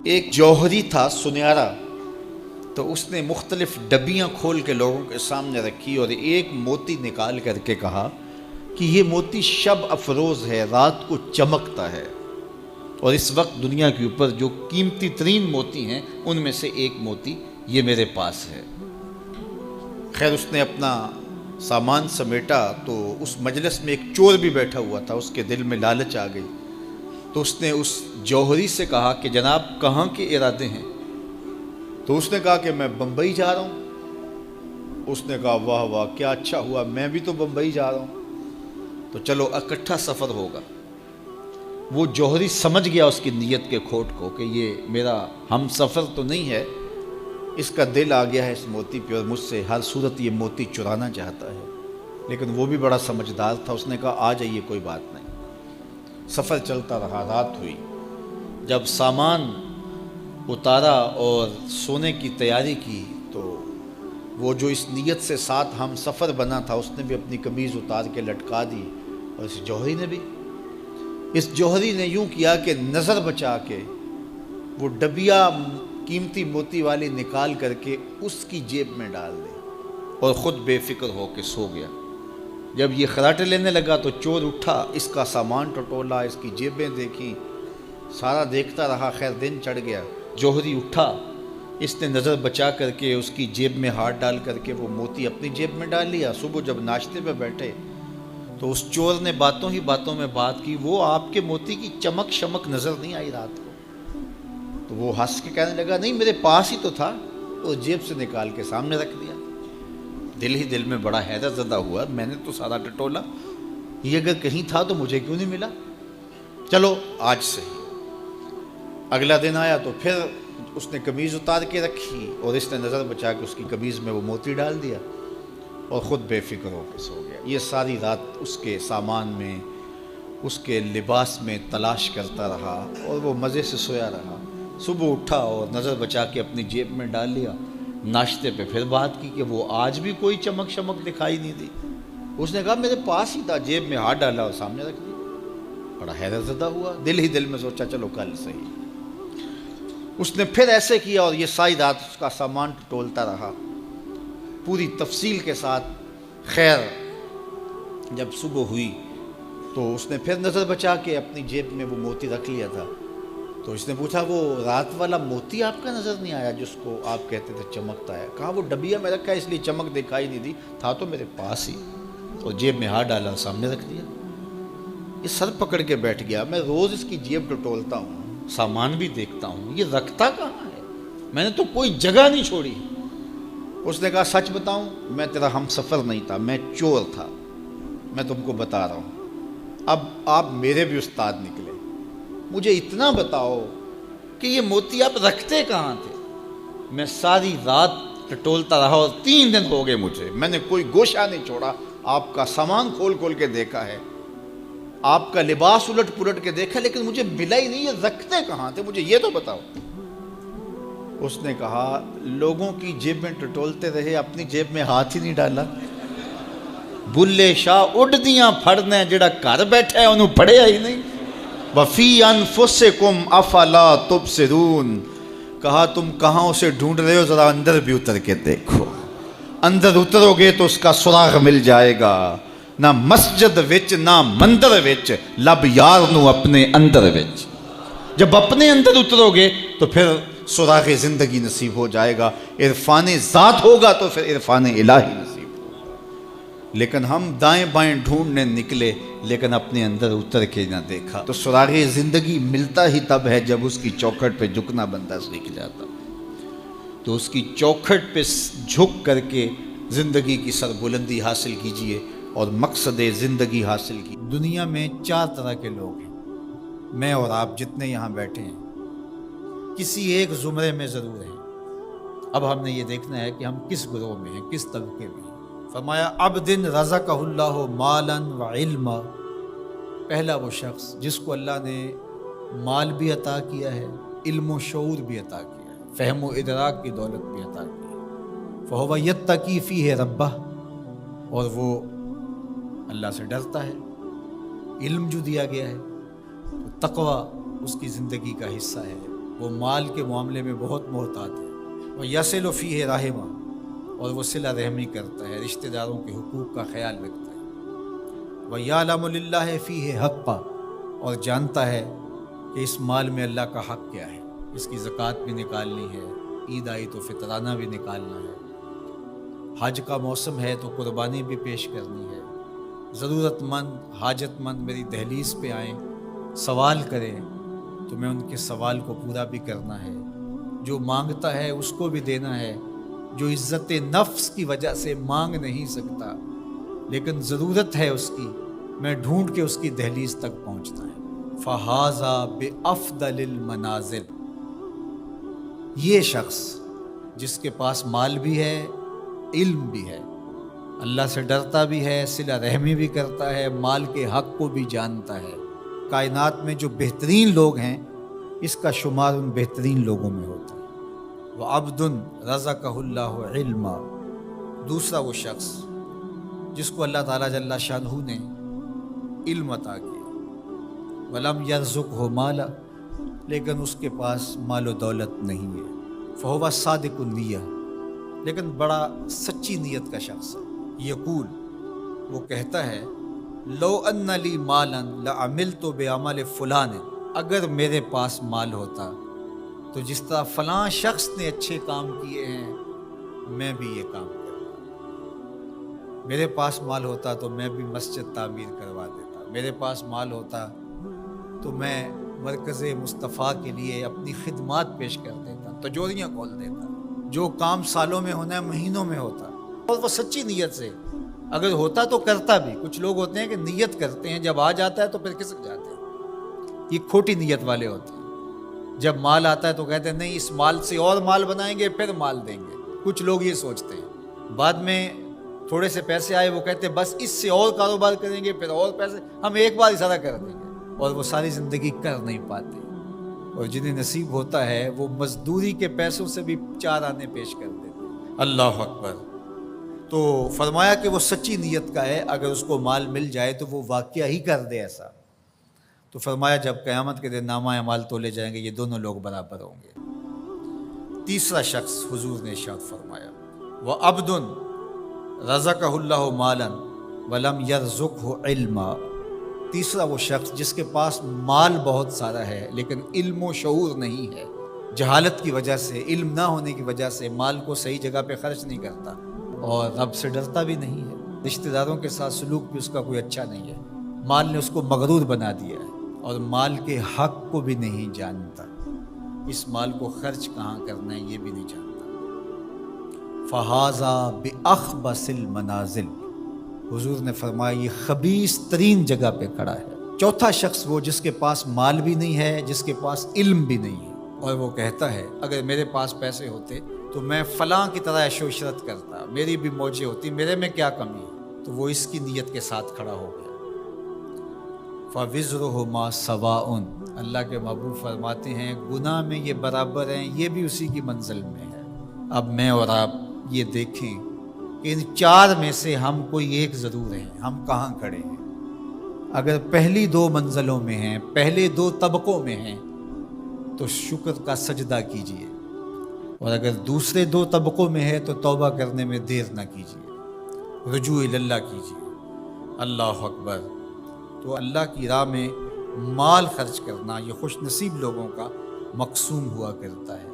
ایک جوہری تھا سنہرا، تو اس نے مختلف ڈبیاں کھول کے لوگوں کے سامنے رکھی اور ایک موتی نکال کر کے کہا کہ یہ موتی شب افروز ہے، رات کو چمکتا ہے، اور اس وقت دنیا کے اوپر جو قیمتی ترین موتی ہیں ان میں سے ایک موتی یہ میرے پاس ہے۔ خیر اس نے اپنا سامان سمیٹا تو اس مجلس میں ایک چور بھی بیٹھا ہوا تھا، اس کے دل میں لالچ آ گئی، تو اس نے اس جوہری سے کہا کہ جناب کہاں کے ارادے ہیں؟ تو اس نے کہا کہ میں بمبئی جا رہا ہوں۔ اس نے کہا واہ واہ کیا اچھا ہوا، میں بھی تو بمبئی جا رہا ہوں، تو چلو اکٹھا سفر ہوگا۔ وہ جوہری سمجھ گیا اس کی نیت کے کھوٹ کو کہ یہ میرا ہم سفر تو نہیں ہے، اس کا دل آ گیا ہے اس موتی پہ اور مجھ سے ہر صورت یہ موتی چرانا چاہتا ہے۔ لیکن وہ بھی بڑا سمجھدار تھا، اس نے کہا آ جائیے کوئی بات نہیں۔ سفر چلتا رہا، رات ہوئی، جب سامان اتارا اور سونے کی تیاری کی تو وہ جو اس نیت سے ساتھ ہم سفر بنا تھا اس نے بھی اپنی قمیض اتار کے لٹکا دی، اور اس جوہری نے بھی۔ اس جوہری نے یوں کیا کہ نظر بچا کے وہ ڈبیا قیمتی موتی والی نکال کر کے اس کی جیب میں ڈال دی اور خود بے فکر ہو کے سو گیا۔ جب یہ خراٹے لینے لگا تو چور اٹھا، اس کا سامان ٹٹولا، اس کی جیبیں دیکھیں، سارا دیکھتا رہا۔ خیر دن چڑھ گیا، جوہری اٹھا، اس نے نظر بچا کر کے اس کی جیب میں ہاتھ ڈال کر کے وہ موتی اپنی جیب میں ڈال لیا۔ صبح جب ناشتے پہ بیٹھے تو اس چور نے باتوں ہی باتوں میں بات کی، وہ آپ کے موتی کی چمک شمک نظر نہیں آئی رات کو؟ تو وہ ہنس کے کہنے لگا نہیں میرے پاس ہی تو تھا، وہ جیب سے نکال کے سامنے رکھ دیا۔ دل ہی دل میں بڑا حیرت زدہ ہوا، میں نے تو سارا ٹٹولا، یہ اگر کہیں تھا تو مجھے کیوں نہیں ملا؟ چلو آج سے ہی۔ اگلا دن آیا تو پھر اس نے قمیض اتار کے رکھی اور اس نے نظر بچا کے اس کی قمیض میں وہ موتی ڈال دیا اور خود بے فکر ہو کے سو گیا۔ یہ ساری رات اس کے سامان میں، اس کے لباس میں تلاش کرتا رہا اور وہ مزے سے سویا رہا۔ صبح اٹھا اور نظر بچا کے اپنی جیب میں ڈال لیا۔ ناشتے پہ پھر بات کی کہ وہ آج بھی کوئی چمک شمک دکھائی نہیں دی۔ اس نے کہا میرے پاس ہی تھا، جیب میں ہاتھ ڈالا اور سامنے رکھ دیا۔ بڑا حیرت زدہ ہوا، دل ہی دل میں سوچا چلو کل صحیح۔ اس نے پھر ایسے کیا اور یہ ساری رات اس کا سامان ٹولتا رہا پوری تفصیل کے ساتھ۔ خیر جب صبح ہوئی تو اس نے پھر نظر بچا کے اپنی جیب میں وہ موتی رکھ لیا تھا۔ تو اس نے پوچھا وہ رات والا موتی آپ کا نظر نہیں آیا جس کو آپ کہتے تھے چمکتا ہے؟ کہا وہ ڈبیا میں رکھا ہے اس لیے چمک دکھائی نہیں دی، تھا تو میرے پاس ہی، اور جیب میں ہاتھ ڈالا سامنے رکھ دیا۔ یہ سر پکڑ کے بیٹھ گیا، میں روز اس کی جیب ٹٹولتا ہوں، سامان بھی دیکھتا ہوں، یہ رکھتا کہاں ہے؟ میں نے تو کوئی جگہ نہیں چھوڑی۔ اس نے کہا سچ بتاؤں میں تیرا ہم سفر نہیں تھا، میں چور تھا، میں تم کو بتا رہا ہوں۔ اب آپ میرے بھی استاد نکلے، مجھے اتنا بتاؤ کہ یہ موتی آپ رکھتے کہاں تھے؟ میں ساری رات ٹٹولتا رہا اور 3 دن ہو گئے مجھے، میں نے کوئی گوشہ نہیں چھوڑا، آپ کا سامان کھول کھول کے دیکھا ہے، آپ کا لباس الٹ پلٹ کے دیکھا، لیکن مجھے ملا ہی نہیں، یہ رکھتے کہاں تھے؟ مجھے یہ تو بتاؤ۔ اس نے کہا لوگوں کی جیب میں ٹٹولتے رہے، اپنی جیب میں ہاتھ ہی نہیں ڈالا۔ بلے شاہ اڈدیاں پھڑنے جڑا گھر بیٹھا ہے انہوں پڑھیا ہی نہیں۔ وَفِي أَنفُسِكُمْ أَفَلَا تُبْصِرُونَ، کہا تم کہاں اسے ڈھونڈ رہے ہو، ذرا اندر بھی اتر کے دیکھو، اندر اترو گے تو اس کا سراغ مل جائے گا۔ نہ مسجد وچ نہ مندر وچ، لب یار نو اپنے اندر وچ۔ جب اپنے اندر اترو گے تو پھر سراغ زندگی نصیب ہو جائے گا، عرفان ذات ہوگا تو پھر عرفان الہی نصیب ہوگا۔ لیکن ہم دائیں بائیں ڈھونڈنے نکلے لیکن اپنے اندر اتر کے نہ دیکھا۔ تو سراغ زندگی ملتا ہی تب ہے جب اس کی چوکھٹ پہ جھکنا بندہ سیکھ جاتا۔ تو اس کی چوکھٹ پہ جھک کر کے زندگی کی سربلندی حاصل کیجئے اور مقصد زندگی حاصل کی۔ دنیا میں 4 طرح کے لوگ ہیں، میں اور آپ جتنے یہاں بیٹھے ہیں کسی ایک زمرے میں ضرور ہیں۔ اب ہم نے یہ دیکھنا ہے کہ ہم کس گروہ میں ہیں، کس طبقے میں ہیں۔ فرمایا عبد رزقہ اللہ مالا و علما، پہلا وہ شخص جس کو اللہ نے مال بھی عطا کیا ہے، علم و شعور بھی عطا کیا ہے، فہم و ادراک کی دولت بھی عطا کی ہے۔ فہو یتقی فیہ ربہ، اور وہ اللہ سے ڈرتا ہے۔ علم جو دیا گیا ہے تو تقوی اس کی زندگی کا حصہ ہے، وہ مال کے معاملے میں بہت محتاط ہے۔ وہ یصل فیہ رحمہ، اور وہ صلہ رحمی کرتا ہے، رشتہ داروں کے حقوق کا خیال رکھتا ہے۔ وہ یعلم للہ فیہ حقا، اور جانتا ہے کہ اس مال میں اللہ کا حق کیا ہے، اس کی زکوٰۃ بھی نکالنی ہے، عید آئی تو فطرانہ بھی نکالنا ہے، حج کا موسم ہے تو قربانی بھی پیش کرنی ہے، ضرورت مند حاجت مند میری دہلیز پہ آئیں، سوال کریں تو میں ان کے سوال کو پورا بھی کرنا ہے، جو مانگتا ہے اس کو بھی دینا ہے، جو عزت نفس کی وجہ سے مانگ نہیں سکتا لیکن ضرورت ہے اس کی، میں ڈھونڈ کے اس کی دہلیز تک پہنچتا ہے۔ فہذا بافضل المنازل، یہ شخص جس کے پاس مال بھی ہے، علم بھی ہے، اللہ سے ڈرتا بھی ہے، صلہ رحمی بھی کرتا ہے، مال کے حق کو بھی جانتا ہے، کائنات میں جو بہترین لوگ ہیں اس کا شمار ان بہترین لوگوں میں ہوتا ہے۔ وعبد رزقہ اللہ علما، دوسرا وہ شخص جس کو اللہ تعالیٰ جل شانہ نے علم عطا کیا، ولم یرزقہ مالا، لیکن اس کے پاس مال و دولت نہیں ہے، فہو صادق النیہ، لیکن بڑا سچی نیت کا شخص ہے۔ یقول، وہ کہتا ہے، لو ان لی مالا لعملت بعمل فلان، اگر میرے پاس مال ہوتا تو جس طرح فلاں شخص نے اچھے کام کیے ہیں میں بھی یہ کام کرتا، میرے پاس مال ہوتا تو میں بھی مسجد تعمیر کروا دیتا، میرے پاس مال ہوتا تو میں مرکز مصطفیٰ کے لیے اپنی خدمات پیش کر دیتا، تجوریاں کھول دیتا، جو کام سالوں میں ہونا ہے مہینوں میں ہوتا، اور وہ سچی نیت سے اگر ہوتا تو کرتا بھی۔ کچھ لوگ ہوتے ہیں کہ نیت کرتے ہیں، جب آ جاتا ہے تو پھر کھسک جاتے ہیں، یہ کھوٹی نیت والے ہوتے ہیں۔ جب مال آتا ہے تو کہتے ہیں نہیں اس مال سے اور مال بنائیں گے پھر مال دیں گے، کچھ لوگ یہ سوچتے ہیں۔ بعد میں تھوڑے سے پیسے آئے وہ کہتے ہیں بس اس سے اور کاروبار کریں گے، پھر اور پیسے، ہم ایک بار اشارہ کر دیں گے، اور وہ ساری زندگی کر نہیں پاتے، اور جنہیں نصیب ہوتا ہے وہ مزدوری کے پیسوں سے بھی 4 آنے پیش کر دیتے ہیں۔ اللہ اکبر۔ تو فرمایا کہ وہ سچی نیت کا ہے، اگر اس کو مال مل جائے تو وہ واقعہ ہی کر دے ایسا، تو فرمایا جب قیامت کے دن نامہ اعمال تولے جائیں گے یہ دونوں لوگ برابر ہوں گے۔ تیسرا شخص حضور نے ارشاد فرمایا، وعبد رزقہ اللہ مالا ولم یرزقہ علما، تیسرا وہ شخص جس کے پاس مال بہت سارا ہے لیکن علم و شعور نہیں ہے، جہالت کی وجہ سے، علم نہ ہونے کی وجہ سے مال کو صحیح جگہ پہ خرچ نہیں کرتا، اور رب سے ڈرتا بھی نہیں ہے، رشتہ داروں کے ساتھ سلوک بھی اس کا کوئی اچھا نہیں ہے، مال نے اس کو مغرور بنا دیا ہے، اور مال کے حق کو بھی نہیں جانتا، اس مال کو خرچ کہاں کرنا ہے یہ بھی نہیں جانتا۔ فہذا بأخبث المنازل، حضور نے فرمایا یہ خبیث ترین جگہ پہ کھڑا ہے۔ چوتھا شخص وہ جس کے پاس مال بھی نہیں ہے، جس کے پاس علم بھی نہیں ہے، اور وہ کہتا ہے اگر میرے پاس پیسے ہوتے تو میں فلاں کی طرح عیش و عشرت کرتا، میری بھی موجیں ہوتی، میرے میں کیا کمی ہے، تو وہ اس کی نیت کے ساتھ کھڑا ہو گیا۔ فَوِزْرُهُمَا سَوَاءٌ، اللہ کے محبوب فرماتے ہیں گناہ میں یہ برابر ہیں، یہ بھی اسی کی منزل میں ہے۔ اب میں اور آپ یہ دیکھیں کہ ان 4 میں سے ہم کوئی ایک ضرور ہیں، ہم کہاں کھڑے ہیں۔ اگر پہلی 2 منزلوں میں ہیں، پہلے 2 طبقوں میں ہیں تو شکر کا سجدہ کیجئے، اور اگر دوسرے 2 طبقوں میں ہے تو توبہ کرنے میں دیر نہ کیجئے، رجوع اللہ کیجئے۔ اللہ اکبر۔ تو اللہ کی راہ میں مال خرچ کرنا یہ خوش نصیب لوگوں کا مقسوم ہوا کرتا ہے۔